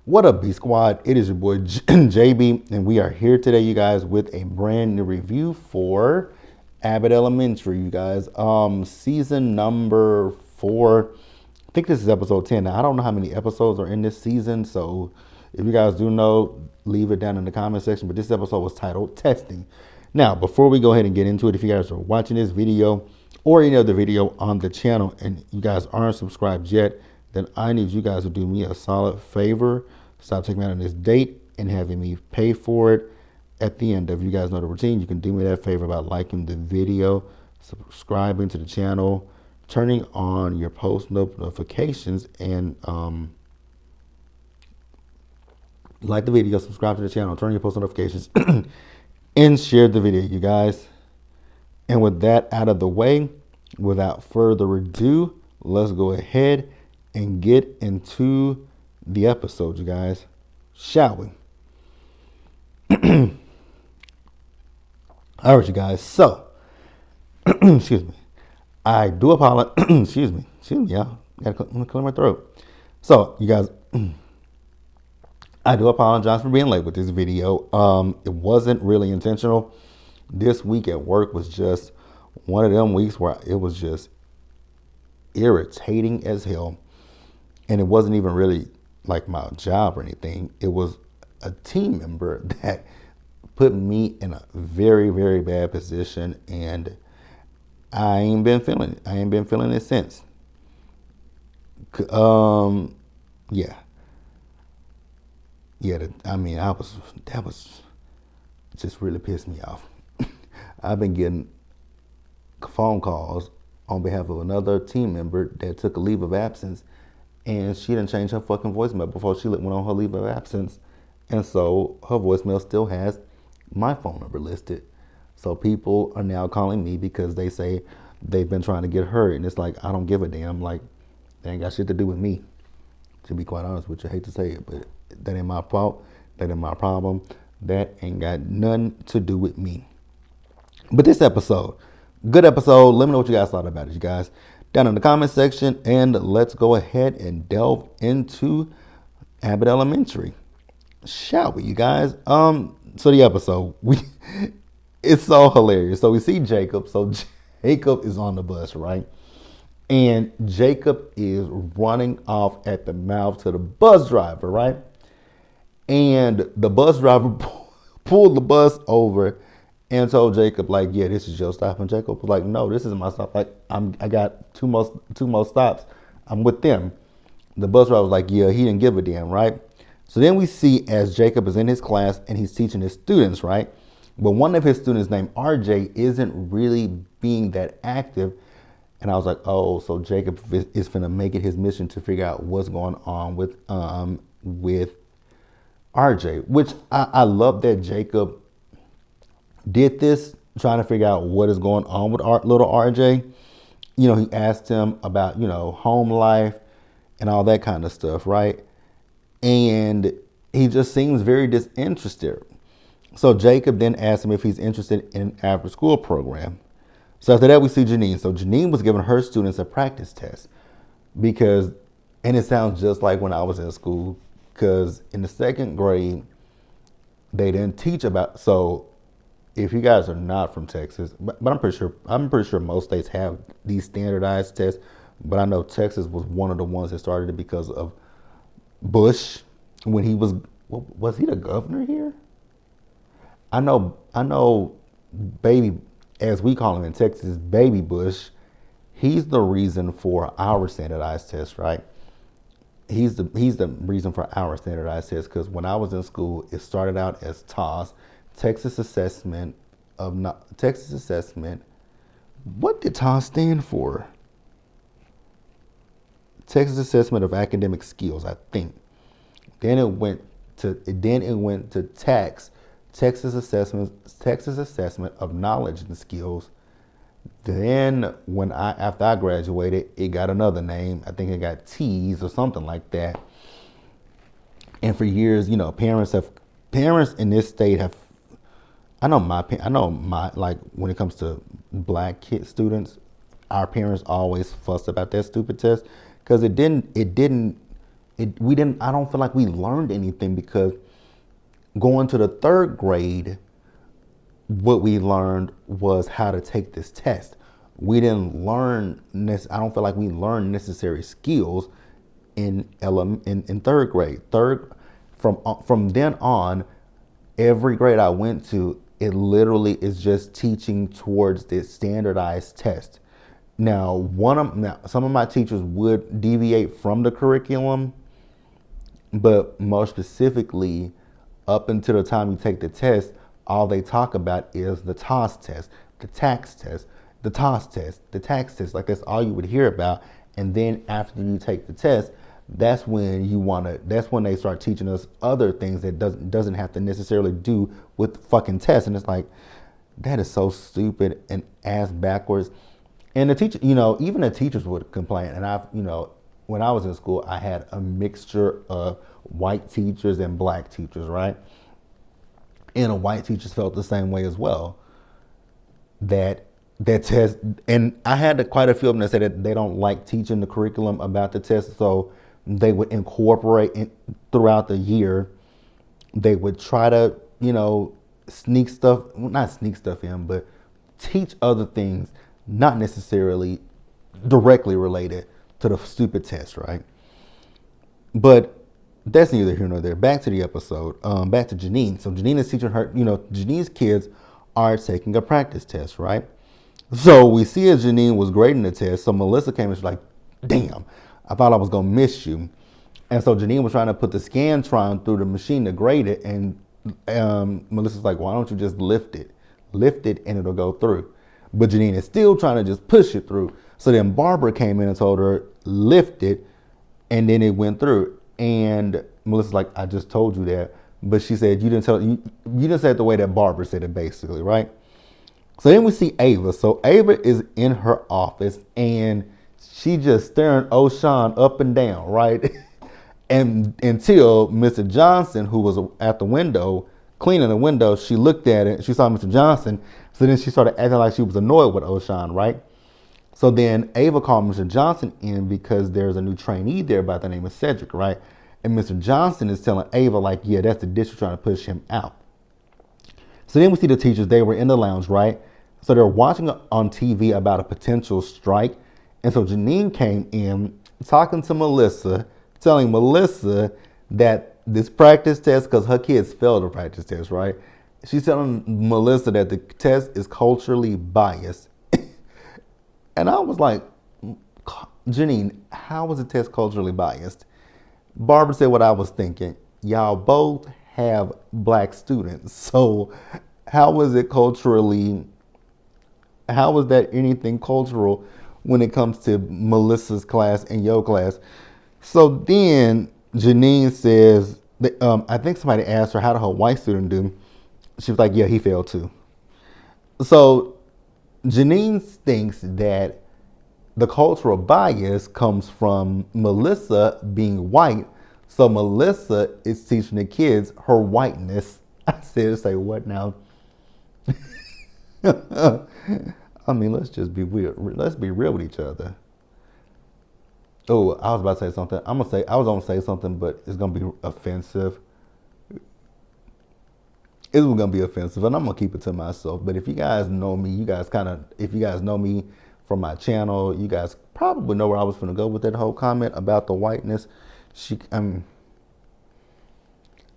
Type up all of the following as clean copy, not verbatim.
What up, B Squad? It is your boy JB, and we are here today, you guys, with a brand new review for Abbott Elementary, you guys. Season number 4. I think this is episode 10. Now, I don't know how many episodes are in this season, so if you guys do know, leave it down in the comment section. But this episode was titled Testing. Now, before we go ahead and get into it, if you guys are watching this video or any other video on the channel and you guys aren't subscribed yet, then I need you guys to do me a solid favor. Stop taking me out on this date and having me pay for it at the end of. You guys know the routine. You can do me that favor by liking the video, subscribing to the channel, turning on your post notifications, and like the video, subscribe to the channel, turn on your post notifications, and share the video, you guys. And with that out of the way, without further ado, let's go ahead and get into the episode, you guys. Shall we? All right, you guys. So, excuse me. I do apologize. Excuse me, y'all. Gotta clear my throat. So, you guys, I do apologize for being late with this video. It wasn't really intentional. This week at work was just one of them weeks where it was just irritating as hell. And it wasn't even really like my job or anything. It was a team member that put me in a very, very bad position, and I ain't been feeling it. I ain't been feeling it since. Yeah. That was just really pissed me off. I've been getting phone calls on behalf of another team member that took a leave of absence, and she didn't change her fucking voicemail before she went on her leave of absence. And so her voicemail still has my phone number listed. So people are now calling me because they say they've been trying to get her. And it's like, I don't give a damn. Like, they ain't got shit to do with me. To be quite honest with you, I hate to say it, but that ain't my fault. That ain't my problem. That ain't got nothing to do with me. But this episode, good episode. Let me know what you guys thought about it, you guys, down in the comment section. And let's go ahead and delve into Abbott Elementary, shall we, you guys? So the episode, it's so hilarious. So we see Jacob. So Jacob is on the bus, right? And Jacob is running off at the mouth to the bus driver, right? And the bus driver pulled the bus over and told Jacob, like, yeah, this is your stop. And Jacob was like, no, this isn't my stop. Like, I got two more stops. I'm with them. The bus driver was like, yeah, he didn't give a damn, right? So then we see as Jacob is in his class and he's teaching his students, right? But one of his students named RJ isn't really being that active. And I was like, oh, so Jacob is finna make it his mission to figure out what's going on with RJ, which I love that Jacob did this, trying to figure out what is going on with little RJ. You know, he asked him about, home life and all that kind of stuff, right? And he just seems very disinterested. So Jacob then asked him if he's interested in an after school program. So after that, we see Janine. So Janine was giving her students a practice test and it sounds just like when I was in school, because in the 2nd grade, they didn't teach about, so if you guys are not from Texas, but I'm pretty sure most states have these standardized tests, but I know Texas was one of the ones that started it because of Bush when he was he the governor here? I know baby, as we call him in Texas, baby Bush, he's the reason for our standardized test, right? He's the reason for our standardized test, because when I was in school, it started out as TAS, Texas Assessment. What did TAS stand for? Texas Assessment of Academic Skills, I think. Then it went to Texas Assessment of Knowledge and Skills. Then after I graduated, it got another name. I think it got T's or something like that. And for years, parents in this state have, like when it comes to black students, our parents always fuss about that stupid test because it didn't I don't feel like we learned anything, because going to the third grade, what we learned was how to take this test. We didn't learn this. I don't feel like we learned necessary skills in third grade. From then on, every grade I went to, it literally is just teaching towards this standardized test. Now, some of my teachers would deviate from the curriculum, but more specifically, up until the time you take the test, all they talk about is the TOS test, the tax test, the TOS test, the tax test. Like, that's all you would hear about. And then after you take the test, that's when they start teaching us other things that doesn't have to necessarily do with fucking tests. And it's like, that is so stupid and ass backwards. And the teacher, even the teachers would complain. And when I was in school, I had a mixture of white teachers and black teachers, right? And the white teachers felt the same way as well. That test, and I had quite a few of them that said that they don't like teaching the curriculum about the test, so they would incorporate throughout the year. They would try to, not sneak stuff in, but teach other things, not necessarily directly related to the stupid test, right? But that's neither here nor there. Back to the episode. Back to Janine. So Janine is teaching her, Janine's kids are taking a practice test, right? So we see as Janine was grading the test, so Melissa came and she's like, damn, I thought I was going to miss you. And so Janine was trying to put the Scantron through the machine to grade it. And Melissa's like, why don't you just lift it? Lift it and it'll go through. But Janine is still trying to just push it through. So then Barbara came in and told her, lift it. And then it went through. And Melissa's like, I just told you that. But she said, you didn't say it the way that Barbara said it, basically, right? So then we see Ava. So Ava is in her office and she just staring O'Shawn up and down, right? And until Mr. Johnson, who was at the window, cleaning the window, she looked at it, she saw Mr. Johnson. So then she started acting like she was annoyed with O'Shawn, right? So then Ava called Mr. Johnson in because there's a new trainee there by the name of Cedric, right? And Mr. Johnson is telling Ava, like, yeah, that's the district trying to push him out. So then we see the teachers, they were in the lounge, right? So they're watching on TV about a potential strike. And so Janine came in talking to Melissa, telling Melissa that this practice test, because her kids failed the practice test, right? She's telling Melissa that the test is culturally biased. And I was like, Janine, how was the test culturally biased? Barbara said what I was thinking. Y'all both have black students. So how was that anything cultural when it comes to Melissa's class and your class? So then Janine says, I think somebody asked her, how did her white student do? She was like, yeah, he failed too. So Janine thinks that the cultural bias comes from Melissa being white. So Melissa is teaching the kids her whiteness. I said, say what now? I mean, let's just be real. Let's be real with each other. Oh, I was about to say something. I was going to say something, but it's going to be offensive. It's going to be offensive, and I'm going to keep it to myself. But if you guys know me, if you guys know me from my channel, you guys probably know where I was going to go with that whole comment about the whiteness. I'm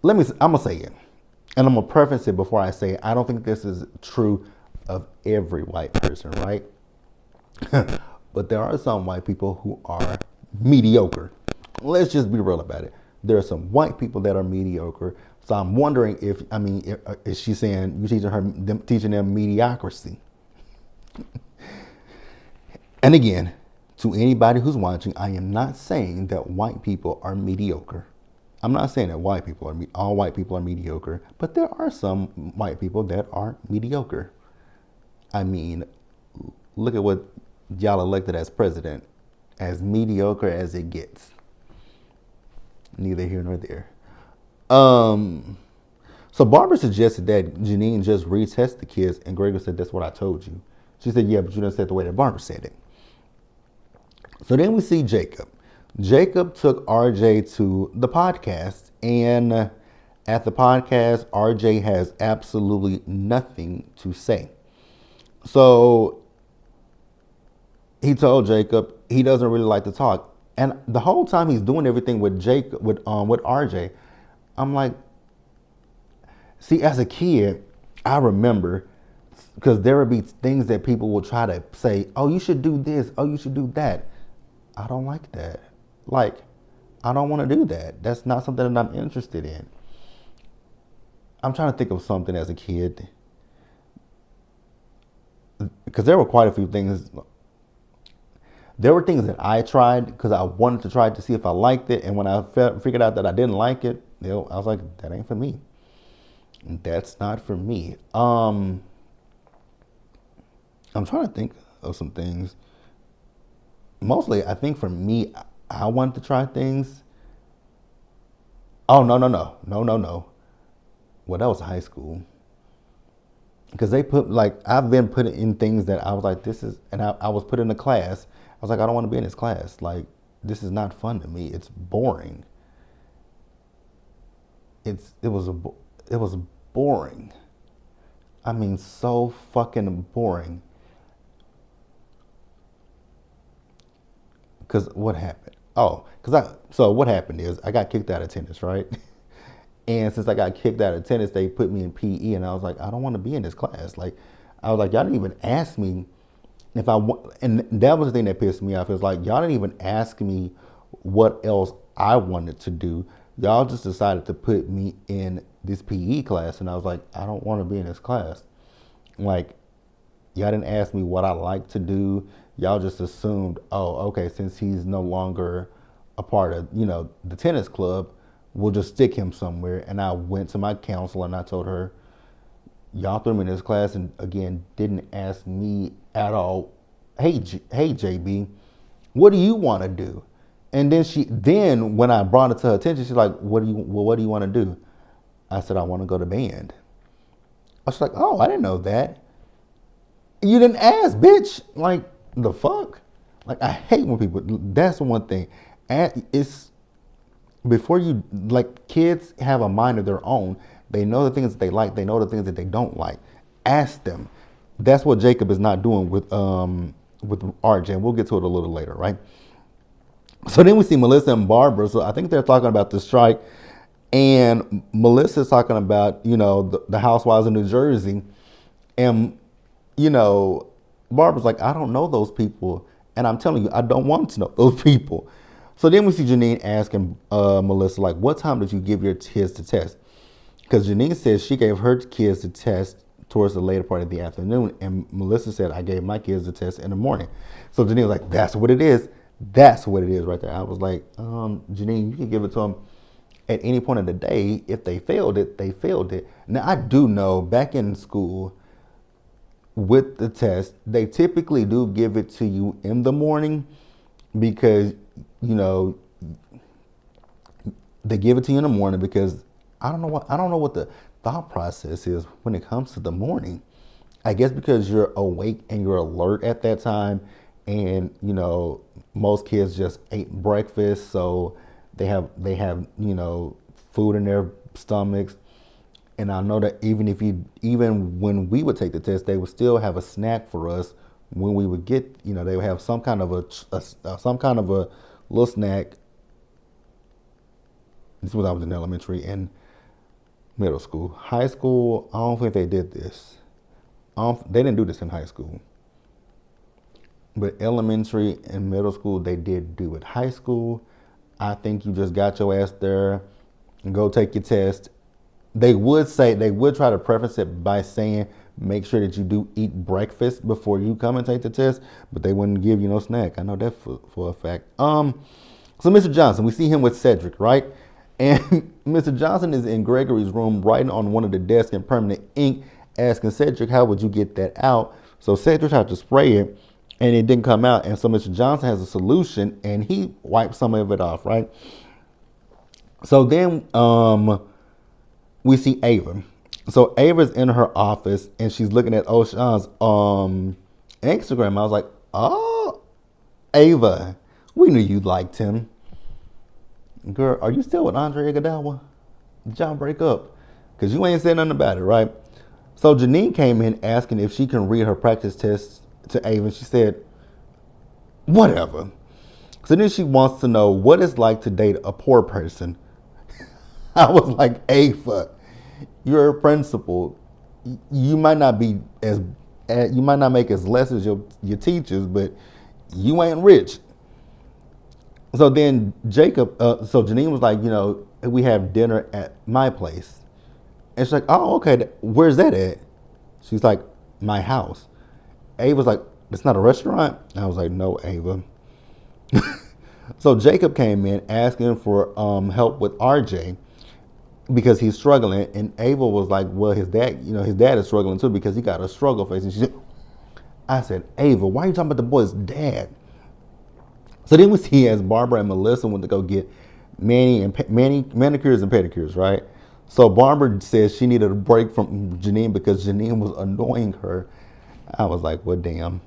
going to say it, and I'm going to preface it before I say it. I don't think this is true of every white person, right? But there are some white people who are mediocre. Let's just be real about it. There are some white people that are mediocre. So I'm wondering is she saying you're teaching them mediocrity? And again, to anybody who's watching, I am not saying that white people are mediocre. I'm not saying that all white people are mediocre, but there are some white people that are mediocre. I mean, look at what y'all elected as president, as mediocre as it gets. Neither here nor there. So Barbara suggested that Janine just retest the kids, and Gregor said, that's what I told you. She said, yeah, but you didn't say it the way that Barbara said it. So then we see Jacob. Jacob took RJ to the podcast, and at the podcast, RJ has absolutely nothing to say. So he told Jacob he doesn't really like to talk, and the whole time he's doing everything with with RJ, I'm like, see, as a kid, I remember because there would be things that people will try to say, oh, you should do this, oh, you should do that. I don't like that. Like, I don't want to do that. That's not something that I'm interested in. I'm trying to think of something as a kid because there were quite a few things. There were things that I tried because I wanted to try to see if I liked it, and when I figured out that I didn't like it, I was like, that ain't for me. That's not for me. I'm trying to think of some things. Mostly, I think for me, I wanted to try things. Oh, no. Well, that was high school. Because they put, like, I've been put in things that I was like, this is, and I was put in a class. I was like, I don't want to be in this class. Like, this is not fun to me. It's boring. It was boring. I mean, so fucking boring. Because what happened? So what happened is I got kicked out of tennis, right? And since I got kicked out of tennis, they put me in PE, and I was like, I don't want to be in this class. Like, I was like, y'all didn't even ask me if I want, and that was the thing that pissed me off. It was like, y'all didn't even ask me what else I wanted to do. Y'all just decided to put me in this PE class, and I was like, I don't want to be in this class. Like, y'all didn't ask me what I like to do. Y'all just assumed, oh, okay, since he's no longer a part of, the tennis club, we'll just stick him somewhere. And I went to my counselor and I told her, y'all threw me in this class and again didn't ask me at all. Hey, JB, what do you want to do? And then when I brought it to her attention, she's like, what do you want to do? I said, I want to go to band. I was like, oh, I didn't know that. You didn't ask, bitch. Like, the fuck? Like, I hate when people, that's one thing. It's, before you, like, kids have a mind of their own. They know the things that they like. They know the things that they don't like. Ask them. That's what Jacob is not doing with RJ. And we'll get to it a little later, right? So then we see Melissa and Barbara. So I think they're talking about the strike. And Melissa's talking about, the housewives in New Jersey. And, Barbara's like, I don't know those people. And I'm telling you, I don't want to know those people. So then we see Janine asking Melissa, like, what time did you give your kids to test? Because Janine says she gave her kids to test towards the later part of the afternoon. And Melissa said, I gave my kids the test in the morning. So Janine was like, that's what it is. That's what it is right there. I was like, Janine, you can give it to them at any point of the day. If they failed it, they failed it. Now, I do know back in school with the test, they typically do give it to you in the morning because, they give it to you in the morning because I don't know what the thought process is when it comes to the morning. I guess because you're awake and you're alert at that time, and most kids just ate breakfast, so they have food in their stomachs. And I know that even when we would take the test, they would still have a snack for us when we would get, they would have some kind of a little snack. This was when I was in elementary and middle school. High school, I don't think they did this. They didn't do this in high school. But elementary and middle school, they did do it. High school, I think you just got your ass there and go take your test. They would try to preface it by saying, make sure that you do eat breakfast before you come and take the test, but they wouldn't give you no snack. I know that for a fact. So Mr. Johnson, we see him with Cedric, right? And Mr. Johnson is in Gregory's room writing on one of the desks in permanent ink, asking Cedric, how would you get that out? So Cedric tried to spray it, and it didn't come out. And so Mr. Johnson has a solution, and he wiped some of it off, right? So then we see Ava. So Ava's in her office, and she's looking at O'Shawn's Instagram. I was like, oh, Ava, we knew you liked him. girl, are you still with Andre Iguodala? Did y'all break up? Because you ain't said nothing about it, right? So Janine came in asking if she can read her practice test to Ava. She said, whatever. So then she wants to know what it's like to date a poor person. I was like, Ava, you're a principal. You might not be you might not make as less as your teachers, but you ain't rich. So then so Janine was like, we have dinner at my place. And she's like, oh, okay, where's that at? She's like, my house. Ava's like, it's not a restaurant? I was like, no, Ava. So Jacob came in asking for help with RJ because he's struggling. And Ava was like, well, his dad is struggling too because he got a struggle face. And I said, Ava, why are you talking about the boy's dad? So then we see as Barbara and Melissa went to go get manicures and pedicures, right? So Barbara says she needed a break from Janine because Janine was annoying her. I was like, well, damn.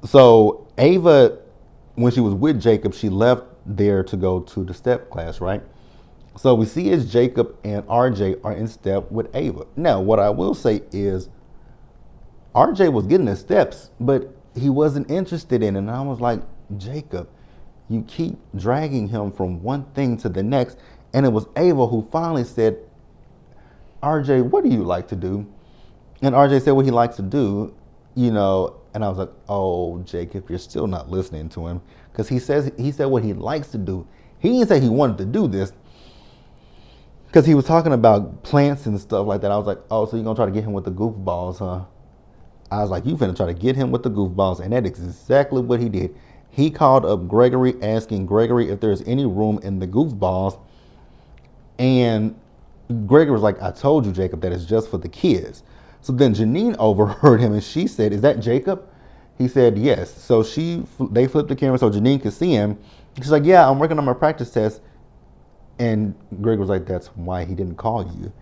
So Ava, when she was with Jacob, she left there to go to the step class, right? So we see as Jacob and RJ are in step with Ava. Now, what I will say is RJ was getting the steps, but he wasn't interested in it. And I was like, Jacob, you keep dragging him from one thing to the next. And it was Ava who finally said, RJ, what do you like to do? And RJ said what he likes to do, and I was like, oh, Jacob, you're still not listening to him. Because he said what he likes to do. He didn't say he wanted to do this. Because he was talking about plants and stuff like that. I was like, oh, so you're going to try to get him with the goofballs, huh? I was like, you finna try to get him with the goofballs. And that is exactly what he did. He called up Gregory, asking Gregory if there's any room in the goofballs. And Gregory was like, I told you, Jacob, that it's just for the kids. So then Janine overheard him and she said, is that Jacob? He said, yes. So they flipped the camera so Janine could see him. She's like, yeah, I'm working on my practice test. And Gregory was like, that's why he didn't call you.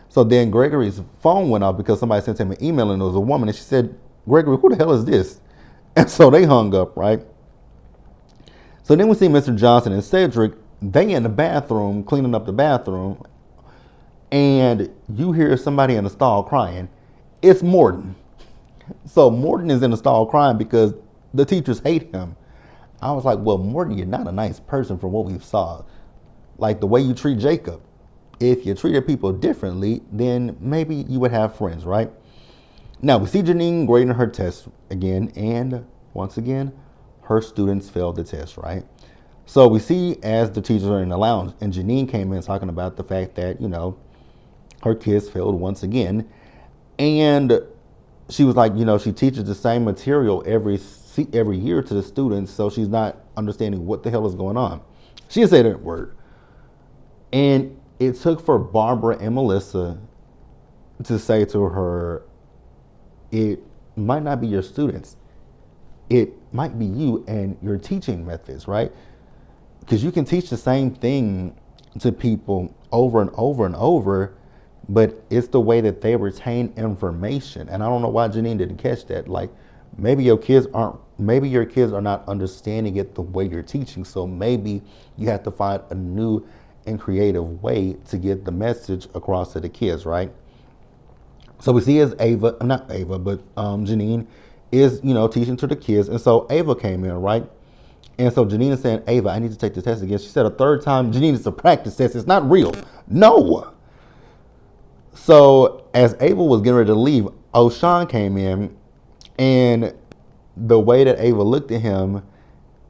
So then Gregory's phone went off because somebody sent him an email and it was a woman. And she said, Gregory, who the hell is this? And so they hung up, right? So then we see Mr. Johnson and Cedric. They in the bathroom, cleaning up the bathroom. And you hear somebody in the stall crying. It's Morton. So Morton is in the stall crying because the teachers hate him. I was like, well, Morton, you're not a nice person from what we saw. Like the way you treat Jacob. If you treated people differently, then maybe you would have friends, right? Now, we see Janine grading her test again, and once again, her students failed the test, right? So we see as the teachers are in the lounge, and Janine came in talking about the fact that, her kids failed once again. And she was like, she teaches the same material every year to the students, so she's not understanding what the hell is going on. She didn't say that word. And it took for Barbara and Melissa to say to her, it might not be your students. It might be you and your teaching methods, right? Because you can teach the same thing to people over and over and over, but it's the way that they retain information. And I don't know why Janine didn't catch that. Like, maybe your kids are not understanding it the way you're teaching. So maybe you have to find a new and creative way to get the message across to the kids, right? So we see as Janine is, teaching to the kids. And so Ava came in, right? And so Janine is saying, Ava, I need to take the test again. She said a third time, Janine, it's a practice test. It's not real. No. So as Ava was getting ready to leave, O'Shawn came in, and the way that Ava looked at him,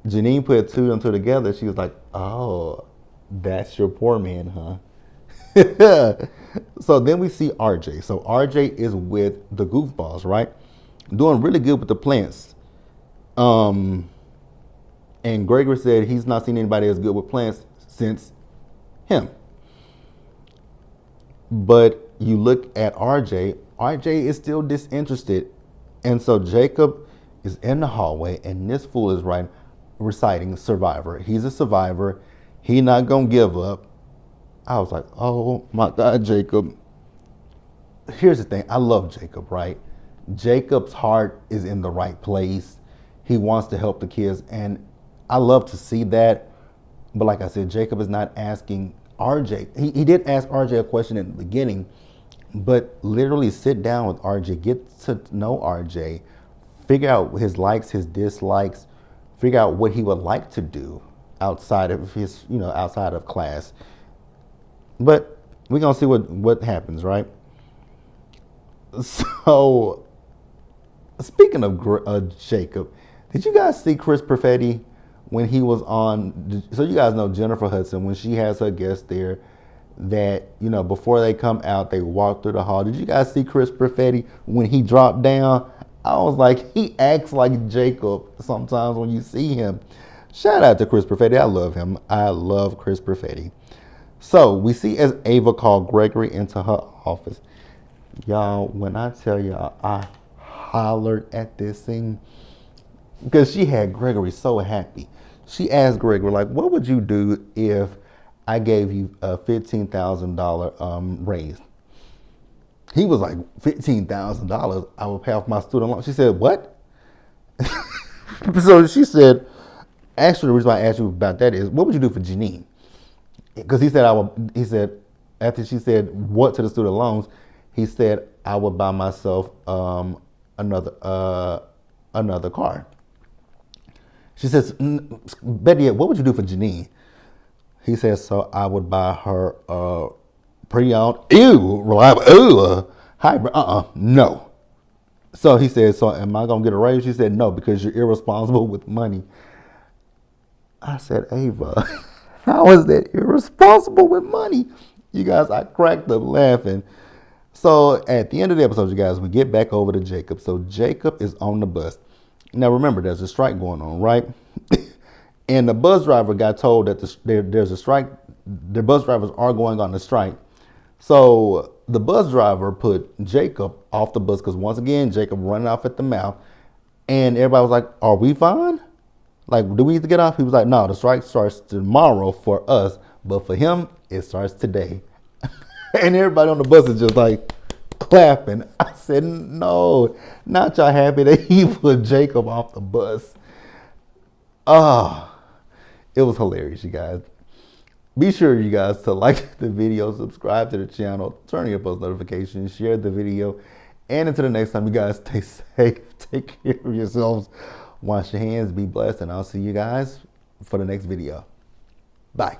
Janine put two and two together. She was like, oh, that's your poor man, huh? So then we see RJ. So RJ is with the goofballs, right? Doing really good with the plants. And Gregory said he's not seen anybody as good with plants since him. But you look at RJ is still disinterested. And so Jacob is in the hallway and this fool is reciting Survivor. He's a survivor. He not gonna give up. I was like, oh my God, Jacob. Here's the thing. I love Jacob, right? Jacob's heart is in the right place. He wants to help the kids. And I love to see that. But like I said, Jacob is not asking RJ. He did ask RJ a question in the beginning, but literally sit down with RJ, get to know RJ, figure out his likes, his dislikes, figure out what he would like to do outside of his, outside of class. But we're gonna see what happens, right? So, speaking of Jacob, did you guys see Chris Perfetti when he was on? So you guys know Jennifer Hudson, when she has her guests there, that before they come out, they walk through the hall. Did you guys see Chris Perfetti when he dropped down? I was like, he acts like Jacob sometimes when you see him. Shout out to Chris Perfetti. I love him. I love Chris Perfetti. So we see as Ava called Gregory into her office. Y'all, when I tell y'all, I hollered at this scene because she had Gregory so happy. She asked Gregory, like, what would you do if I gave you a $15,000 raise? He was like, $15,000, I will pay off my student loan. She said, what? So she said, actually, the reason why I asked you about that is, what would you do for Janine? Because he said, after she said what to the student loans, he said, I would buy myself another car. She says, better yet, what would you do for Janine? He says, so I would buy her pre-owned, reliable, hybrid, no. So he said, so am I going to get a raise? She said, no, because you're irresponsible with money. I said, Ava, how is that irresponsible with money? You guys, I cracked up laughing. So at the end of the episode, you guys, we get back over to Jacob. So Jacob is on the bus. Now remember, there's a strike going on, right? And the bus driver got told that there's a strike. The bus drivers are going on the strike. So the bus driver put Jacob off the bus because once again, Jacob running off at the mouth. And everybody was like, are we fine? Like, do we need to get off? He was like, no, the strike starts tomorrow for us. But for him, it starts today. And everybody on the bus is just like clapping. I said, no, not y'all happy that he put Jacob off the bus. It was hilarious, you guys. Be sure, you guys, to like the video, subscribe to the channel, turn on your post notifications, share the video. And until the next time, you guys, stay safe, take care of yourselves, wash your hands, be blessed, and I'll see you guys for the next video. Bye.